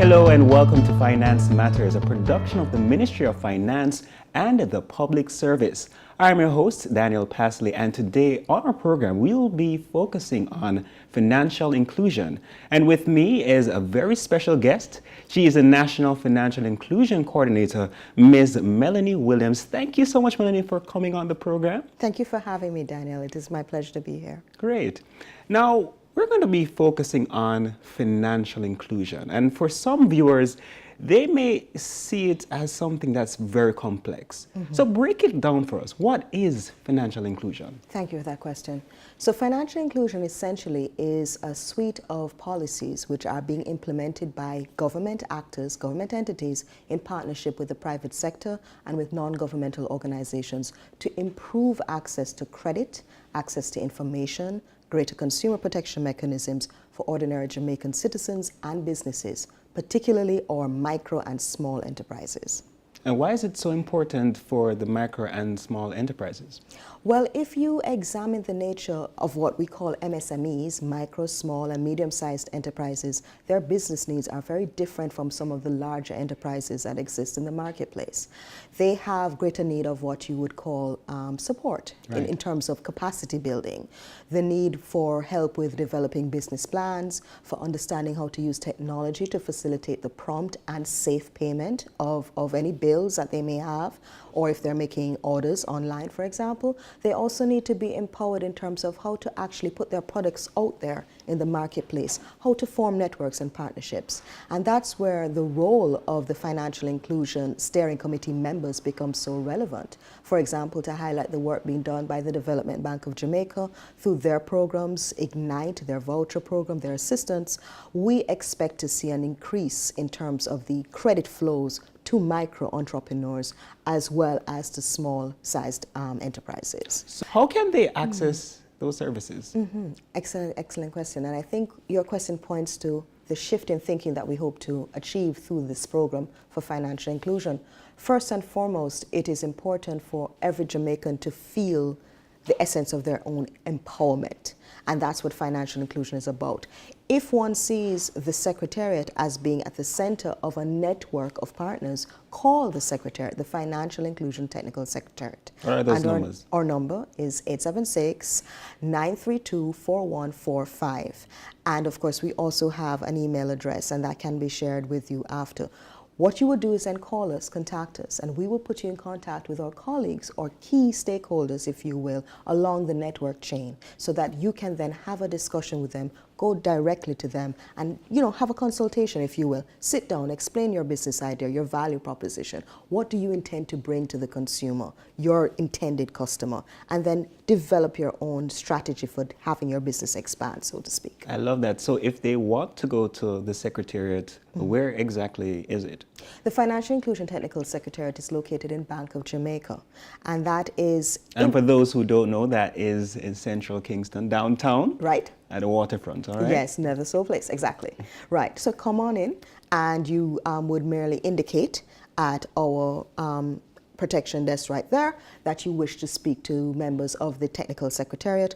Hello and welcome to Finance Matters, a production of the Ministry of Finance and the Public Service. I'm your host, Daniel Pasley, and today on our program, we will be focusing on financial inclusion. And with me is a very special guest. She is a National Financial Inclusion Coordinator, Ms. Melanie Williams. Thank you so much, Melanie, for coming on the program. Thank you for having me, Daniel. It is my pleasure to be here. Great. Now, we're going to be focusing on financial inclusion. And for some viewers, they may see it as something that's very complex. So break it down for us. What is financial inclusion? Thank you for that question. So financial inclusion essentially is a suite of policies which are being implemented by government actors, government entities, in partnership with the private sector and with non-governmental organizations to improve access to credit, access to information, greater consumer protection mechanisms for ordinary Jamaican citizens and businesses, particularly our micro and small enterprises. And why is it so important for the micro and small enterprises? Well, if you examine the nature of what we call MSMEs, micro, small, and medium-sized enterprises, their business needs are very different from some of the larger enterprises that exist in the marketplace. They have greater need of what you would call support in terms of capacity building, the need for help with developing business plans, for understanding how to use technology to facilitate the prompt and safe payment of any bills that they may have, or if they're making orders online, for example. They also need to be empowered in terms of how to actually put their products out there in the marketplace, how to form networks and partnerships. And that's where the role of the Financial Inclusion Steering Committee members becomes so relevant. For example, to highlight the work being done by the Development Bank of Jamaica through their programs, Ignite, their voucher program, their assistance, we expect to see an increase in terms of the credit flows to micro entrepreneurs as well as to small-sized enterprises. So how can they access those services? Excellent question. And I think your question points to the shift in thinking that we hope to achieve through this program for financial inclusion. First and foremost, it is important for every Jamaican to feel the essence of their own empowerment. And that's what financial inclusion is about. If one sees the Secretariat as being at the center of a network of partners, call the Secretariat the Financial Inclusion Technical Secretariat. What are those numbers? Our number is 876-932-4145. And of course, we also have an email address, and that can be shared with you after. What you would do is then call us, contact us, and we will put you in contact with our colleagues or key stakeholders, if you will, along the network chain, so that you can then have a discussion with them, go directly to them, and have a consultation, if you will. Sit down, explain your business idea, your value proposition. What do you intend to bring to the consumer, your intended customer, and then develop your own strategy for having your business expand, so to speak. I love that. So if they want to go to the Secretariat, where exactly is it? The Financial Inclusion Technical Secretariat is located in Bank of Jamaica, and that is... And for those who don't know, that is in central Kingston, downtown? Right. At the waterfront, all right? Yes, never so place, exactly. Right, so come on in, and you would merely indicate at our protection desk right there that you wish to speak to members of the Technical Secretariat.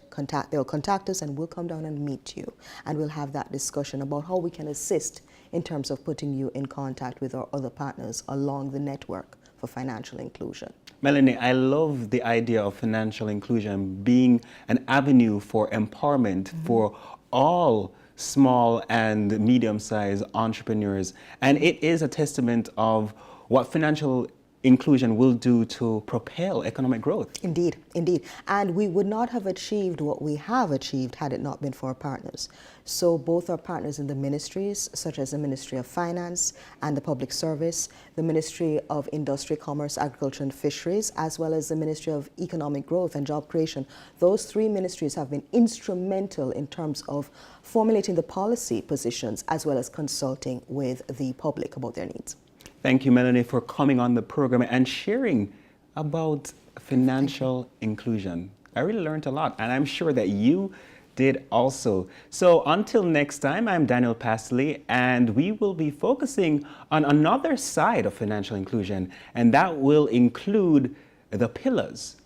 They'll contact us, and we'll come down and meet you, and we'll have that discussion about how we can assist in terms of putting you in contact with our other partners along the network for financial inclusion. Melanie, I love the idea of financial inclusion being an avenue for empowerment for all small and medium-sized entrepreneurs. And it is a testament of what financial inclusion will do to propel economic growth. Indeed, indeed. And we would not have achieved what we have achieved had it not been for our partners. So both our partners in the ministries, such as the Ministry of Finance and the Public Service, the Ministry of Industry, Commerce, Agriculture and Fisheries, as well as the Ministry of Economic Growth and Job Creation, those three ministries have been instrumental in terms of formulating the policy positions as well as consulting with the public about their needs. Thank you, Melanie, for coming on the program and sharing about financial inclusion. I really learned a lot, and I'm sure that you did also. So until next time, I'm Daniel Pasley, and we will be focusing on another side of financial inclusion, and that will include the pillars.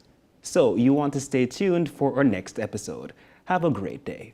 So you want to stay tuned for our next episode. Have a great day.